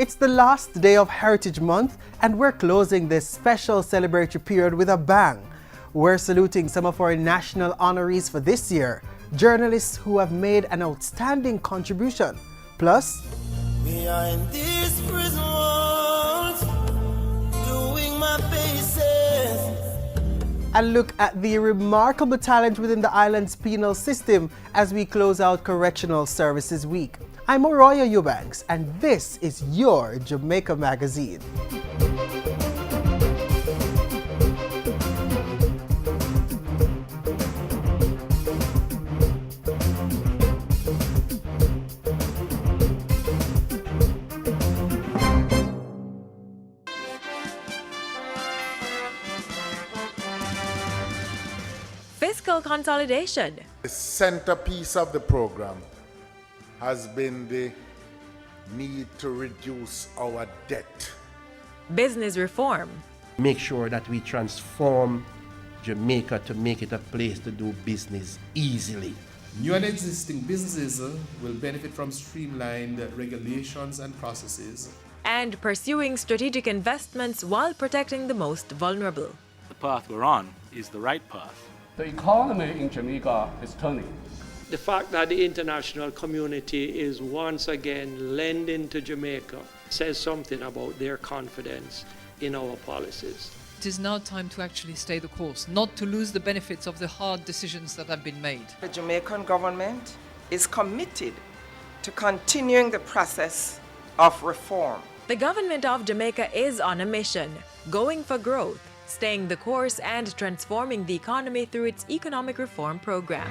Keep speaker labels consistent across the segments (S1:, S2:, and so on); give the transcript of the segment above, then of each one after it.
S1: It's the last day of Heritage Month, and we're closing this special celebratory period with a bang. We're saluting some of our national honorees for this year, journalists who have made an outstanding contribution. Plus,
S2: behind these prison walls, doing my bases.
S1: a look at the remarkable talent within the island's penal system as we close out Correctional Services Week. I'm Oroya Eubanks, and this is your Jamaica Magazine.
S3: Fiscal consolidation.
S4: The centerpiece of the program has been the need to reduce our debt.
S3: Business reform.
S5: Make sure that we transform Jamaica to make it a place to do business easily.
S6: New and existing businesses will benefit from streamlined regulations and processes.
S3: And pursuing strategic investments while protecting the most vulnerable.
S7: The path we're on is the right path.
S8: The economy in Jamaica is turning.
S9: The fact that the international community is once again lending to Jamaica says something about their confidence in our policies.
S10: It is now time to actually stay the course, not to lose the benefits of the hard decisions that have been made.
S11: The Jamaican government is committed to continuing the process of reform.
S3: The government of Jamaica is on a mission, going for growth, staying the course and transforming the economy through its economic reform program.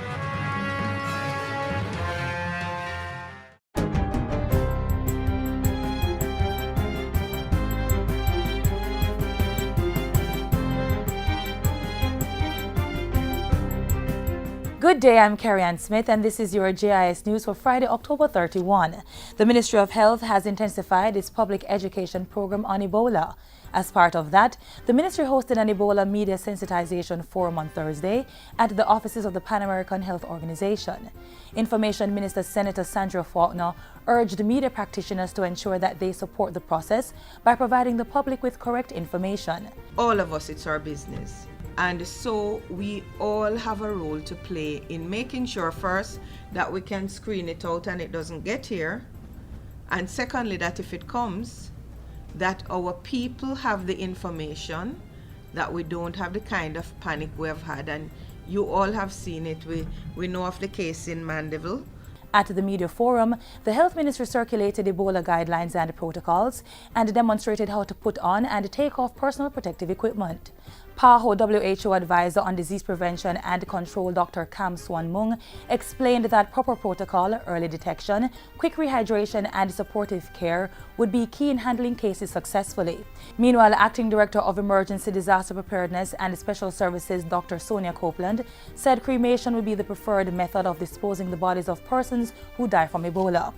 S12: Good day, I'm Carrie Ann Smith, and this is your JIS News for Friday, October 31. The Ministry of Health has intensified its public education program on Ebola. As part of that, the ministry hosted an Ebola media sensitization forum on Thursday at the offices of the Pan American Health Organization. Information Minister Senator Sandra Faulkner urged media practitioners to ensure that they support the process by providing the public with correct information.
S11: All of us, it's our business. And so we all have a role to play in making sure, first, that we can screen it out and it doesn't get here. And secondly, that if it comes, that our people have the information, that we don't have the kind of panic we have had. And you all have seen it. We know of the case in Mandeville.
S12: At the media forum, the health ministry circulated Ebola guidelines and protocols and demonstrated how to put on and take off personal protective equipment. PAHO WHO advisor on disease prevention and control Dr. Kam Swan Mung explained that proper protocol, early detection, quick rehydration and supportive care would be key in handling cases successfully. Meanwhile, Acting Director of Emergency Disaster Preparedness and Special Services Dr. Sonia Copeland said cremation would be the preferred method of disposing the bodies of persons who die from Ebola.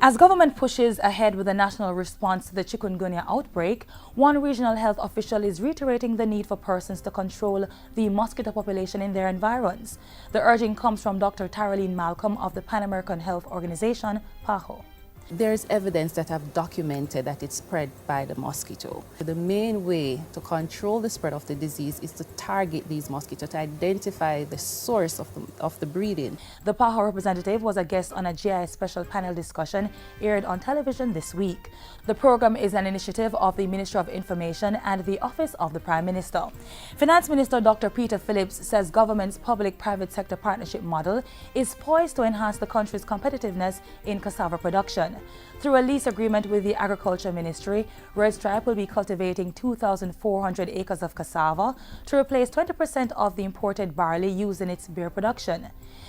S12: As government pushes ahead with a national response to the chikungunya outbreak, one regional health official is reiterating the need for persons to control the mosquito population in their environs. The urging comes from Dr. Taraline Malcolm of the Pan American Health Organization, PAHO.
S13: There's evidence that have documented that it's spread by the mosquito. The main way to control the spread of the disease is to target these mosquitoes, to identify the source of the breeding.
S12: The PAHO representative was a guest on a GIS special panel discussion aired on television this week. The program is an initiative of the Ministry of Information and the Office of the Prime Minister. Finance Minister Dr. Peter Phillips says government's public-private sector partnership model is poised to enhance the country's competitiveness in cassava production. Through a lease agreement with the Agriculture Ministry, Red Stripe will be cultivating 2,400 acres of cassava to replace 20% of the imported barley used in its beer production.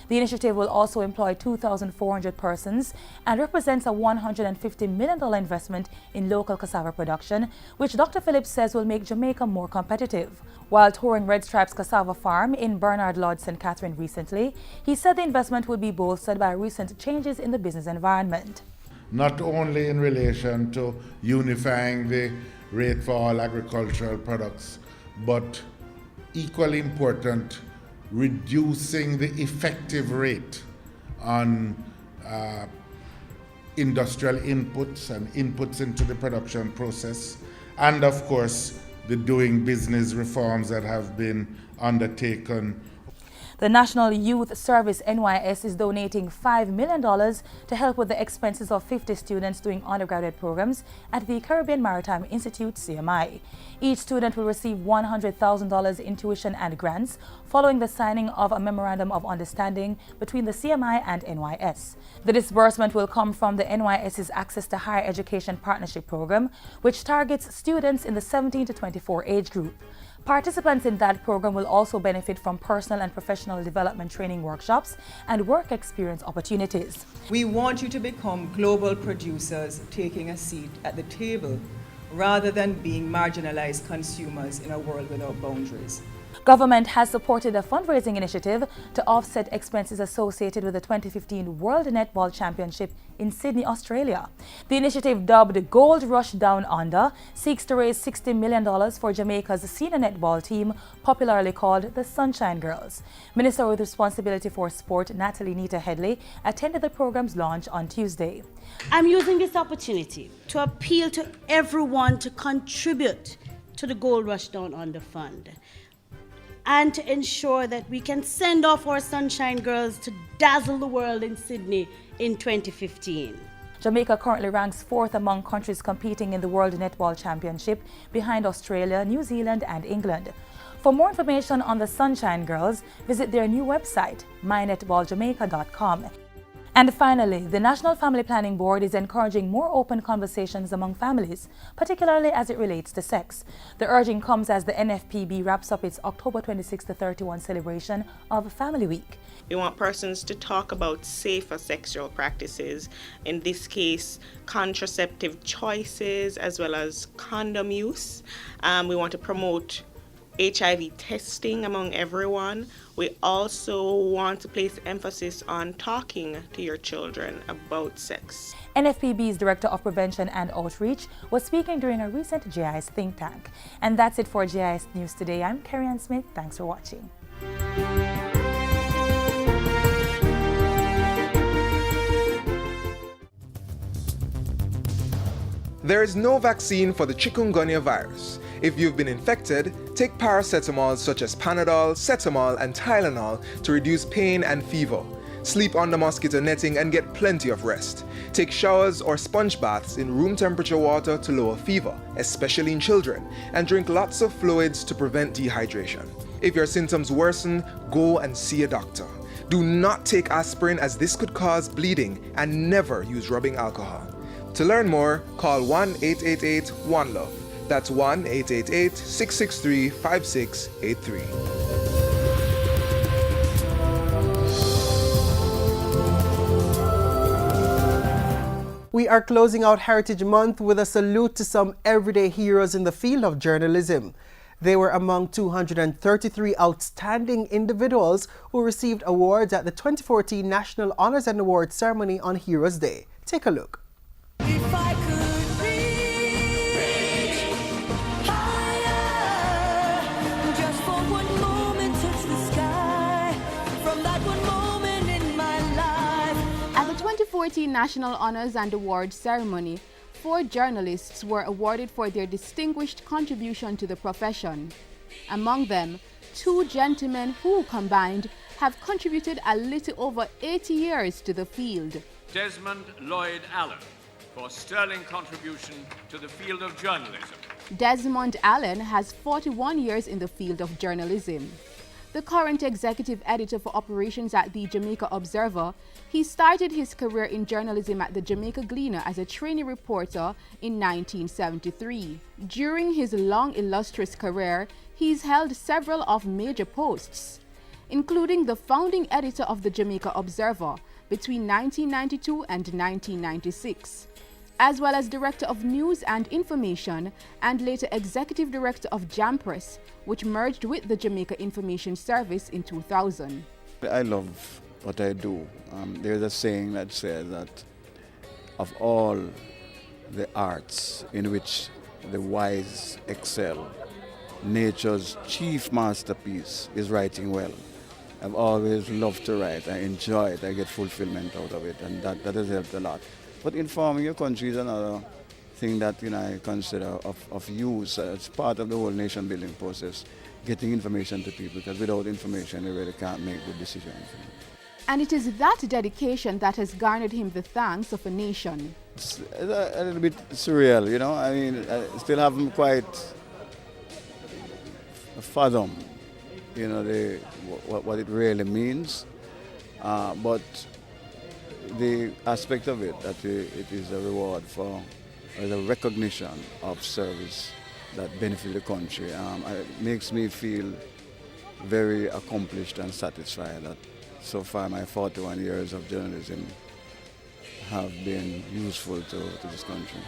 S12: The initiative will also employ 2,400 persons and represents a $150 million investment in local cassava production, which Dr. Phillips says will make Jamaica more competitive. While touring Red Stripe's cassava farm in Bernard Lodge, St. Catherine recently, he said the investment would be bolstered by recent changes in the business environment.
S4: Not only in relation to unifying the rate for all agricultural products, but equally important, reducing the effective rate on industrial inputs and inputs into the production process, and of course the doing business reforms that have been undertaken.
S12: The National Youth Service NYS is donating $5 million to help with the expenses of 50 students doing undergraduate programs at the Caribbean Maritime Institute, CMI. Each student will receive $100,000 in tuition and grants following the signing of a Memorandum of Understanding between the CMI and NYS. The disbursement will come from the NYS's Access to Higher Education Partnership Program, which targets students in the 17 to 24 age group. Participants in that program will also benefit from personal and professional development training workshops and work experience opportunities.
S14: We want you to become global producers taking a seat at the table rather than being marginalized consumers in a world without boundaries.
S12: Government has supported a fundraising initiative to offset expenses associated with the 2015 World Netball Championship in Sydney, Australia. The initiative, dubbed Gold Rush Down Under, seeks to raise $60 million for Jamaica's senior netball team, popularly called the Sunshine Girls. Minister with responsibility for sport, Natalie Nita Headley, attended the program's launch on Tuesday.
S15: I'm using this opportunity to appeal to everyone to contribute to the Gold Rush Down Under Fund, and to ensure that we can send off our Sunshine Girls to dazzle the world in Sydney in 2015.
S12: Jamaica currently ranks 4th among countries competing in the World Netball Championship, behind Australia, New Zealand and England. For more information on the Sunshine Girls, visit their new website, mynetballjamaica.com. And finally, the National Family Planning Board is encouraging more open conversations among families, particularly as it relates to sex. The urging comes as the NFPB wraps up its October 26 to 31 celebration of Family Week.
S16: We want persons to talk about safer sexual practices, in this case, contraceptive choices as well as condom use. We want to promote HIV testing among everyone. We also want to place emphasis on talking to your children about sex.
S12: NFPB's Director of Prevention and Outreach was speaking during a recent GIS think tank. And that's it for GIS News today. I'm Carrie-Ann Smith. Thanks for watching.
S17: There is no vaccine for the chikungunya virus. If you've been infected, take paracetamol such as Panadol, Cetamol, and Tylenol to reduce pain and fever. Sleep under mosquito netting and get plenty of rest. Take showers or sponge baths in room temperature water to lower fever, especially in children, and drink lots of fluids to prevent dehydration. If your symptoms worsen, go and see a doctor. Do not take aspirin as this could cause bleeding, and never use rubbing alcohol. To learn more, call 1-888-1-LOVE. That's 1-888-663-5683.
S1: We are closing out Heritage Month with a salute to some everyday heroes in the field of journalism. They were among 233 outstanding individuals who received awards at the 2014 National Honors and Awards Ceremony on Heroes Day. Take a look.
S2: If I could reach higher, just for one moment touch the sky, from that one moment in my life.
S18: At the 2014 National Honors and Awards Ceremony, 4 journalists were awarded for their distinguished contribution to the profession. Among them, 2 gentlemen who, combined, have contributed a little over 80 years to the field.
S19: Desmond Lloyd Allen, for sterling contribution to the field of journalism.
S18: Desmond Allen has 41 years in the field of journalism. The current executive editor for operations at the Jamaica Observer, he started his career in journalism at the Jamaica Gleaner as a trainee reporter in 1973. During his long, illustrious career, he's held several of major posts, including the founding editor of the Jamaica Observer between 1992 and 1996. As well as Director of News and Information and later Executive Director of JAMPRESS, which merged with the Jamaica Information Service in 2000.
S20: I love what I do. There's a saying that says that of all the arts in which the wise excel, nature's chief masterpiece is writing well. I've always loved to write. I enjoy it. I get fulfillment out of it, and that has helped a lot. But informing your country is another thing that I consider of use. It's part of the whole nation building process, getting information to people, because without information they really can't make good decisions.
S18: And it is that dedication that has garnered him the thanks of a nation.
S20: It's a little bit surreal, I mean, I still haven't quite fathomed, what it really means. But the aspect of it, that it is a reward for the recognition of service that benefits the country, it makes me feel very accomplished and satisfied that so far my 41 years of journalism have been useful to this country.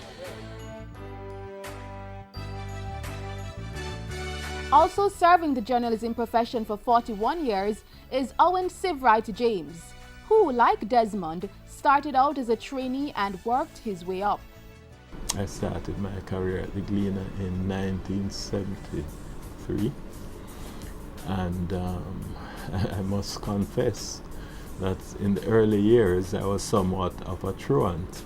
S18: Also serving the journalism profession for 41 years is Owen Sivright James, who, like Desmond, started out as a trainee and worked his way up.
S21: I started my career at the Gleaner in 1973, and I must confess that in the early years I was somewhat of a truant.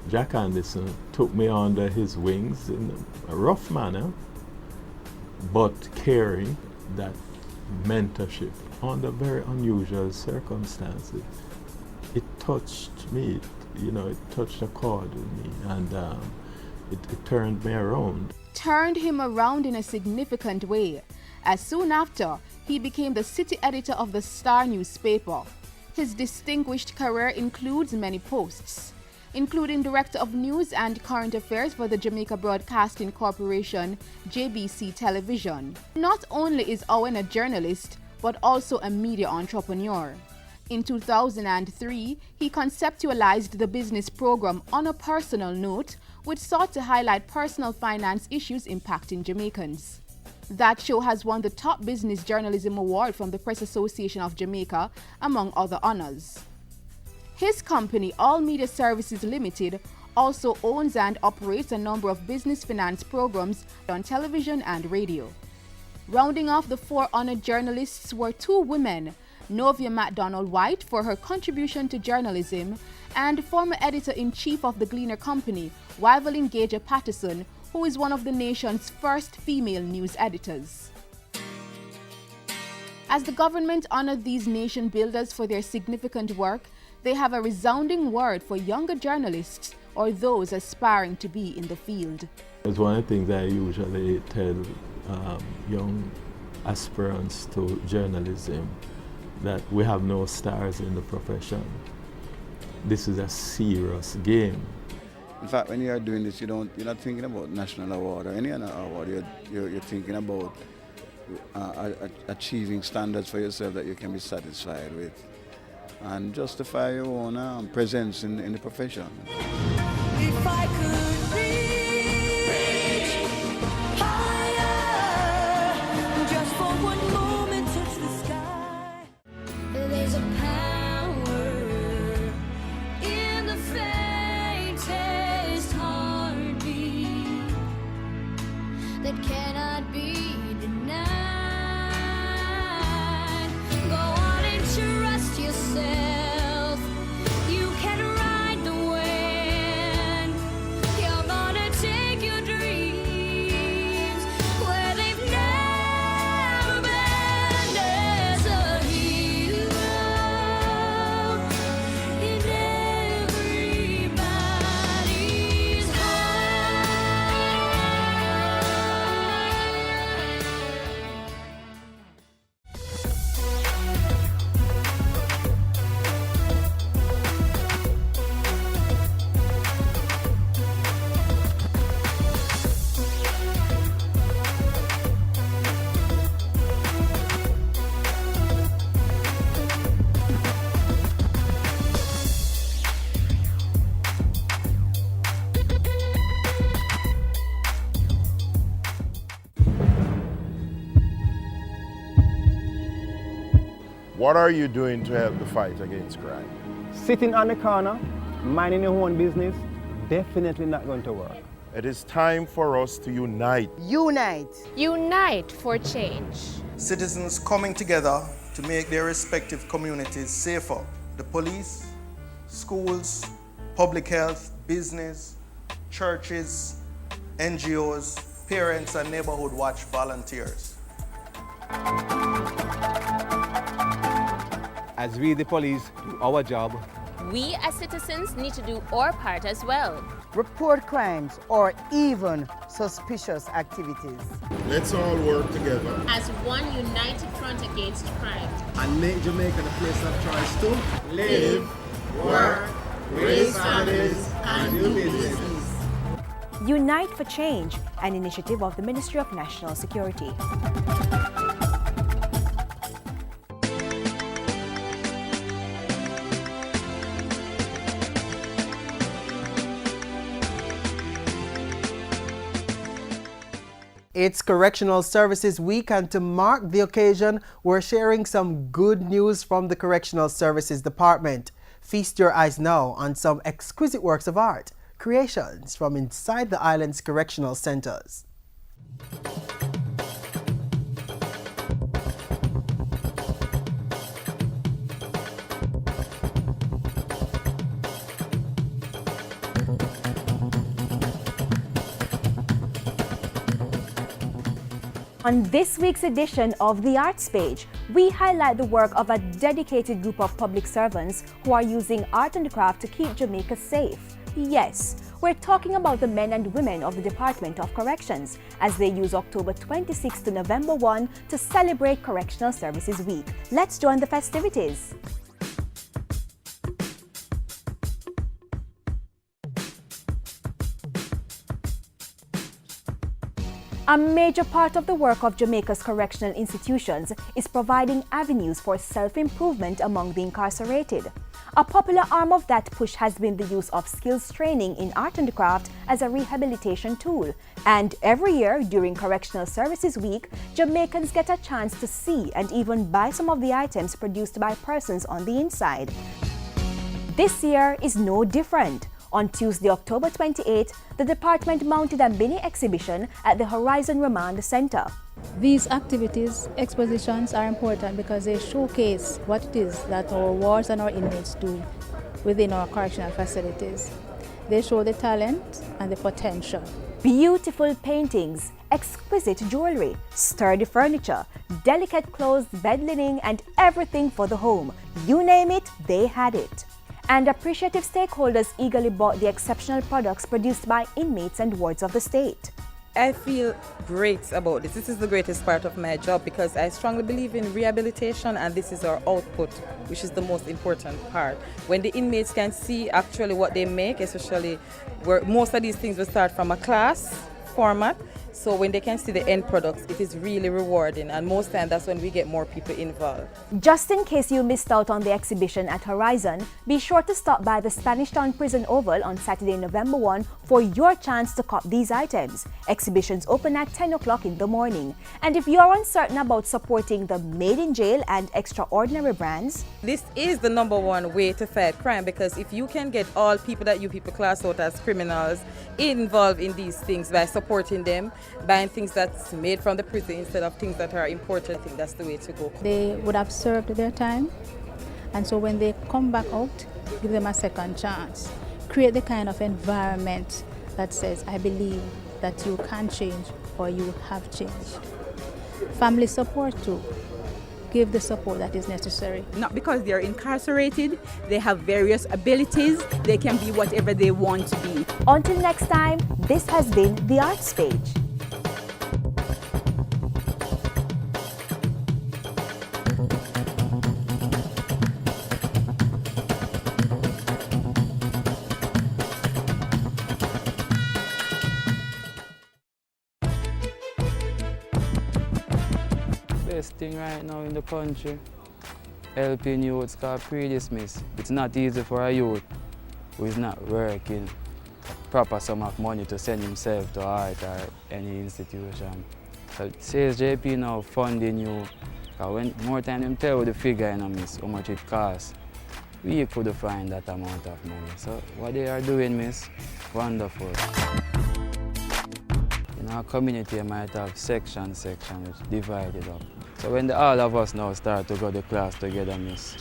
S21: Jack Anderson took me under his wings in a rough manner, but caring, that mentorship under very unusual circumstances. It touched me, it touched a chord with me, and it turned me around.
S18: Turned him around in a significant way, as soon after he became the city editor of the Star newspaper. His distinguished career includes many posts, including Director of News and Current Affairs for the Jamaica Broadcasting Corporation, JBC Television. Not only is Owen a journalist, but also a media entrepreneur. In 2003, he conceptualized the business program On a Personal Note, which sought to highlight personal finance issues impacting Jamaicans. That show has won the Top Business Journalism Award from the Press Association of Jamaica, among other honors. His company, All Media Services Limited, also owns and operates a number of business finance programs on television and radio. Rounding off the four honored journalists were two women, Novia MacDonald-White for her contribution to journalism, and former editor-in-chief of the Gleaner Company, Wyverlyn Gauger-Patterson, who is one of the nation's first female news editors. As the government honored these nation builders for their significant work, they have a resounding word for younger journalists or those aspiring to be in the field.
S21: It's one of the things I usually tell young aspirants to journalism, that we have no stars in the profession. This is a serious game.
S20: In fact, when you are doing this, you're not thinking about national award or any other award. You're thinking about achieving standards for yourself that you can be satisfied with, and justify your own presence in the profession.
S2: If I could reach higher, just for one moment touch the sky. There's a power in the faintest heartbeat that cannot be denied. Go on and trust yourself. You can ride the wind. You're gonna take your dreams where they've never been. There's a hero in everybody's
S22: What are you doing to help the fight against crime?
S23: Sitting on the corner, minding your own business, definitely not going to work.
S22: It is time for us to unite.
S24: Unite. Unite for change.
S25: Citizens coming together to make their respective communities safer. The police, schools, public health, business, churches, NGOs, parents, and neighborhood watch volunteers.
S23: As we, the police, do our job,
S24: We as citizens need to do our part as well.
S5: Report crimes or even suspicious activities.
S4: Let's all work together
S24: As one united front against crime.
S23: and make Jamaica the place of choice to
S24: Live, work, raise families, and do business.
S6: Unite for Change, an initiative of the Ministry of National Security.
S1: It's Correctional Services Week, and to mark the occasion, we're sharing some good news from the Correctional Services Department. Feast your eyes now on some exquisite works of art, creations from inside the island's correctional centers.
S6: On this week's edition of The Arts Page, we highlight the work of a dedicated group of public servants who are using art and craft to keep Jamaica safe. Yes, we're talking about the men and women of the Department of Corrections as they use October 26 to November 1 to celebrate Correctional Services Week. Let's join the festivities. A major part of the work of Jamaica's correctional institutions is providing avenues for self-improvement among the incarcerated. A popular arm of that push has been the use of skills training in art and craft as a rehabilitation tool. And every year during Correctional Services Week, Jamaicans get a chance to see and even buy some of the items produced by persons on the inside. This year is no different. On Tuesday, October 28, the department mounted a mini exhibition at the Horizon Remand Center.
S7: These activities, expositions are important because they showcase what it is that our wards and our inmates do within our correctional facilities. They show the talent and the potential.
S6: Beautiful paintings, exquisite jewelry, sturdy furniture, delicate clothes, bed linen, and everything for the home. You name it, they had it. And appreciative stakeholders eagerly bought the exceptional products produced by inmates and wards of the state.
S8: I feel great about this. This is the greatest part of my job because I strongly believe in rehabilitation, and this is our output, which is the most important part. When the inmates can see actually what they make, especially where most of these things will start from a class format, so when they can see the end products, it is really rewarding, and most times that's when we get more people involved.
S6: Just in case you missed out on the exhibition at Horizon, be sure to stop by the Spanish Town Prison Oval on Saturday, November 1 for your chance to cop these items. Exhibitions open at 10 o'clock in the morning. And if you are uncertain about supporting the Made in Jail and Extraordinary brands,
S8: this is the #1 way to fight crime, because if you can get all people that you people class out as criminals involved in these things by supporting them, buying things that's made from the prison instead of things that are imported, I think that's the way to go.
S7: They would have served their time, and so when they come back out, give them a second chance. Create the kind of environment that says, I believe that you can change or you have changed. Family support too. Give the support that is necessary.
S9: Not because they're incarcerated, they have various abilities, they can be whatever they want to be.
S6: Until next time, this has been The Arts Page.
S26: Best thing right now in the country, helping youths called pre-dismiss. It's not easy for a youth who is not working proper sum of money to send himself to art or any institution. So CSJP now funding you, because when more time them tell you the figure, miss, how much it costs, we could find that amount of money. So what they are doing, miss, wonderful. In our community, I might have section which divided up. So when all of us now start to go to class together, miss,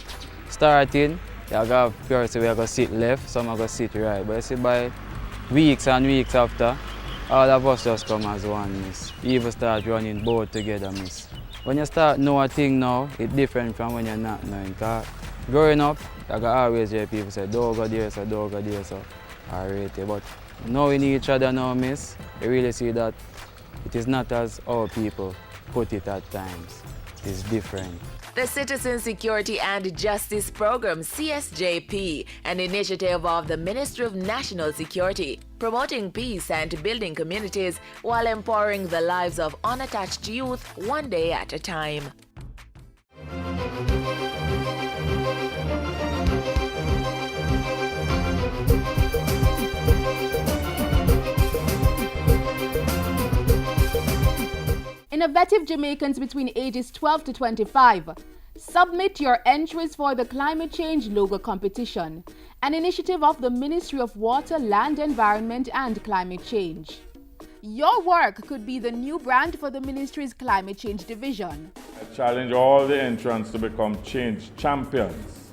S26: starting You have people say we are going to sit left, some are going to sit right. But you see, by weeks and weeks after, all of us just come as one, miss. You even start running both together, miss. When you start know a thing now, it's different from when you're not knowing. Because growing up, I always hear people say, don't go there, so don't go there, so I rate it. But knowing each other now, miss, you really see that it is not as our people put it at times. It is different.
S3: The Citizen Security and Justice Program, CSJP, an initiative of the Ministry of National Security, promoting peace and building communities while empowering the lives of unattached youth one day at a time.
S18: Innovative Jamaicans between ages 12 to 25. Submit your entries for the Climate Change Logo Competition, an initiative of the Ministry of Water, Land, Environment and Climate Change. Your work could be the new brand for the Ministry's Climate Change Division.
S22: I challenge all the entrants to become change champions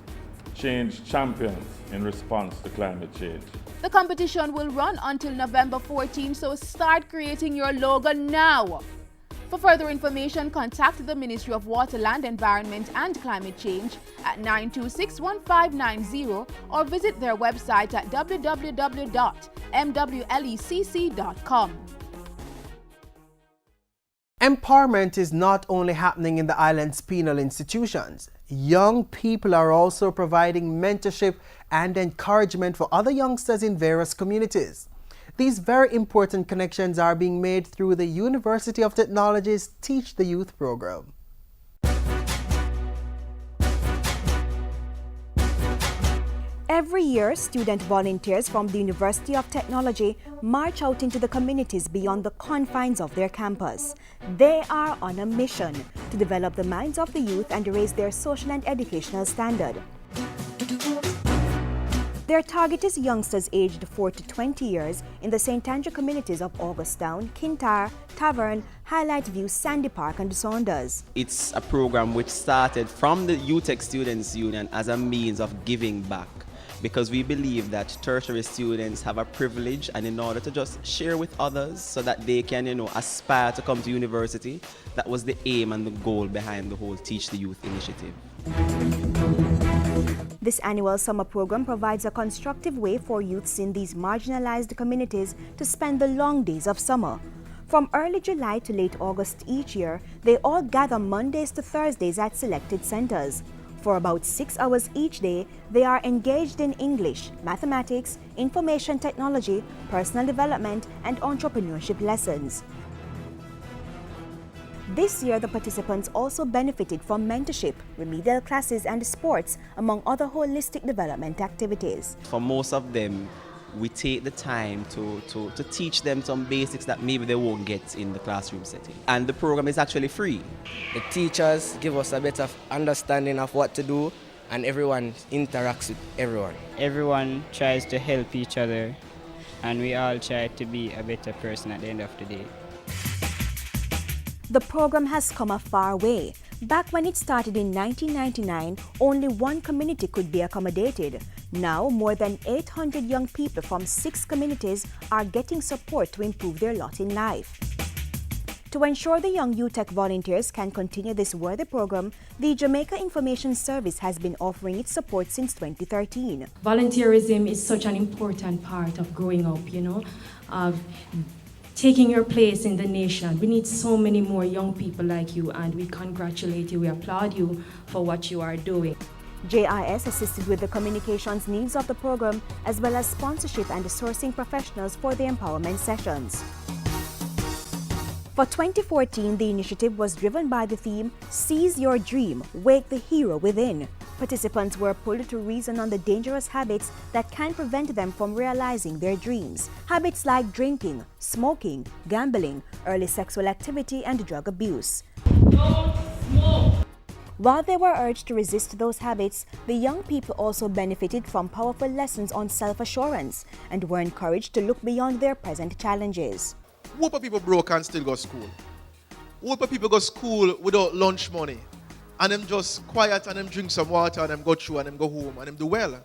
S22: in response to climate change.
S18: The competition will run until November 14, so start creating your logo now. For further information, contact the Ministry of Water, Land, Environment and Climate Change at 926-1590 or visit their website at www.mwlecc.com.
S1: Empowerment is not only happening in the island's penal institutions. Young people are also providing mentorship and encouragement for other youngsters in various communities. These very important connections are being made through the University of Technology's Teach the Youth program.
S6: Every year, student volunteers from the University of Technology march out into the communities beyond the confines of their campus. They are on a mission to develop the minds of the youth and raise their social and educational standard. Their target is youngsters aged 4 to 20 years in the St. Andrew communities of Augustown, Kintyre, Tavern, Highlight View, Sandy Park and Saunders.
S10: It's a program which started from the UTech Students Union as a means of giving back, because we believe that tertiary students have a privilege, and in order to just share with others so that they can, aspire to come to university, that was the aim and the goal behind the whole Teach the Youth initiative.
S6: This annual summer program provides a constructive way for youths in these marginalized communities to spend the long days of summer. From early July to late August each year, they all gather Mondays to Thursdays at selected centers. For about 6 hours each day, they are engaged in English, mathematics, information technology, personal development, and entrepreneurship lessons. This year, the participants also benefited from mentorship, remedial classes, and sports, among other holistic development activities.
S10: For most of them, we take the time to teach them some basics that maybe they won't get in the classroom setting. And the program is actually free.
S11: The teachers give us a better understanding of what to do, and everyone interacts with everyone.
S13: Everyone tries to help each other, and we all try to be a better person at the end of the day.
S6: The program has come a far way. Back when it started in 1999, only one community could be accommodated. Now, more than 800 young people from 6 communities are getting support to improve their lot in life. To ensure the young UTech volunteers can continue this worthy program, the Jamaica Information Service has been offering its support since 2013.
S14: Volunteerism is such an important part of growing up, of taking your place in the nation. We need so many more young people like you, and we congratulate you, we applaud you for what you are doing.
S6: JIS assisted with the communications needs of the program, as well as sponsorship and sourcing professionals for the empowerment sessions. For 2014, the initiative was driven by the theme, Seize Your Dream, Wake the Hero Within. Participants were pulled to reason on the dangerous habits that can prevent them from realizing their dreams. Habits like drinking, smoking, gambling, early sexual activity, and drug abuse.
S14: Don't smoke!
S6: While they were urged to resist those habits, the young people also benefited from powerful lessons on self-assurance and were encouraged to look beyond their present challenges.
S15: Whoop people broke and still go to school. Whoop people go to school without lunch money.
S12: and them just quiet and them drink some water and them go through and them go home and them do well.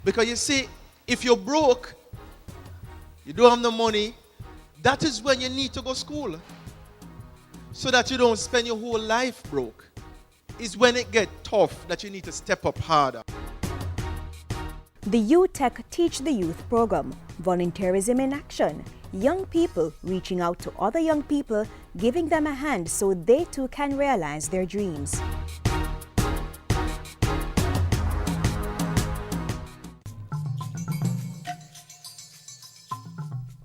S12: Because you see, if you're broke, you don't have no money, that is when you need to go to school. So that you don't spend your whole life broke. It's when it gets tough that you need to step up harder.
S6: The UTech Teach the Youth program, volunteerism in action, young people reaching out to other young people, giving them a hand so they too can realize their dreams.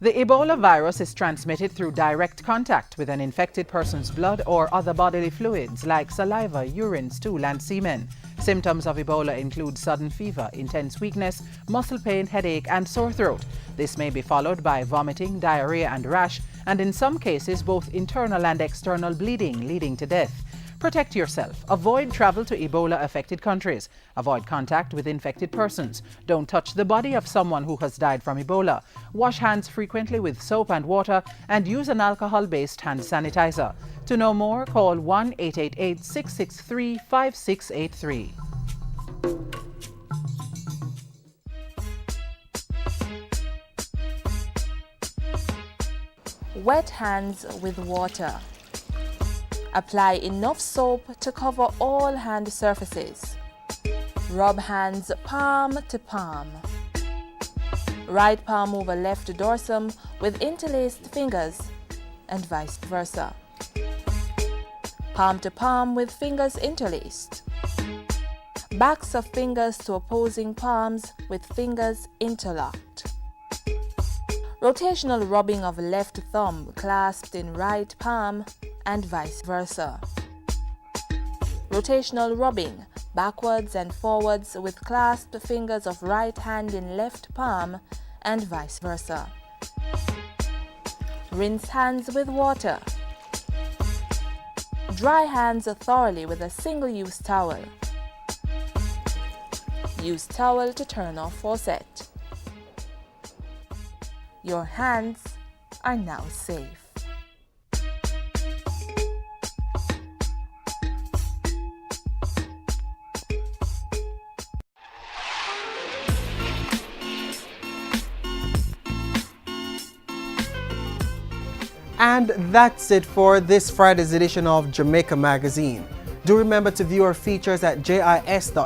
S15: The Ebola virus is transmitted through direct contact with an infected person's blood or other bodily fluids like saliva, urine, stool, and semen. Symptoms of Ebola include sudden fever, intense weakness, muscle pain, headache, and sore throat. This may be followed by vomiting, diarrhea, and rash, and in some cases both internal and external bleeding, leading to death. Protect yourself. Avoid travel to Ebola-affected countries. Avoid contact with infected persons. Don't touch the body of someone who has died from Ebola. Wash hands frequently with soap and water and use an alcohol-based hand sanitizer. To know more, call 1-888-663-5683.
S3: Wet hands with water. Apply enough soap to cover all hand surfaces. Rub hands palm to palm. Right palm over left dorsum with interlaced fingers and vice versa. Palm to palm with fingers interlaced. Backs of fingers to opposing palms with fingers interlocked. Rotational rubbing of left thumb clasped in right palm and vice versa. Rotational rubbing backwards and forwards with clasped fingers of right hand in left palm and vice versa. Rinse hands with water. Dry hands thoroughly with a single-use towel. Use towel to turn off faucet. Your hands are now safe.
S1: And that's it for this Friday's edition of Jamaica Magazine. Do remember to view our features at jis.gov.jm,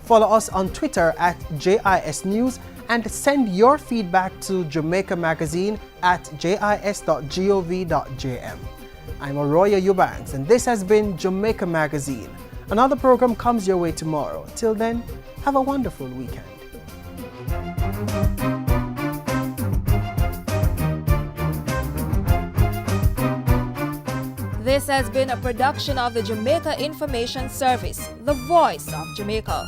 S1: follow us on Twitter at JISnews, and send your feedback to Jamaica Magazine at jis.gov.jm. I'm Arroyo Eubanks, and this has been Jamaica Magazine. Another program comes your way tomorrow. Till then, have a wonderful weekend.
S16: This has been a production of the Jamaica Information Service, the voice of Jamaica.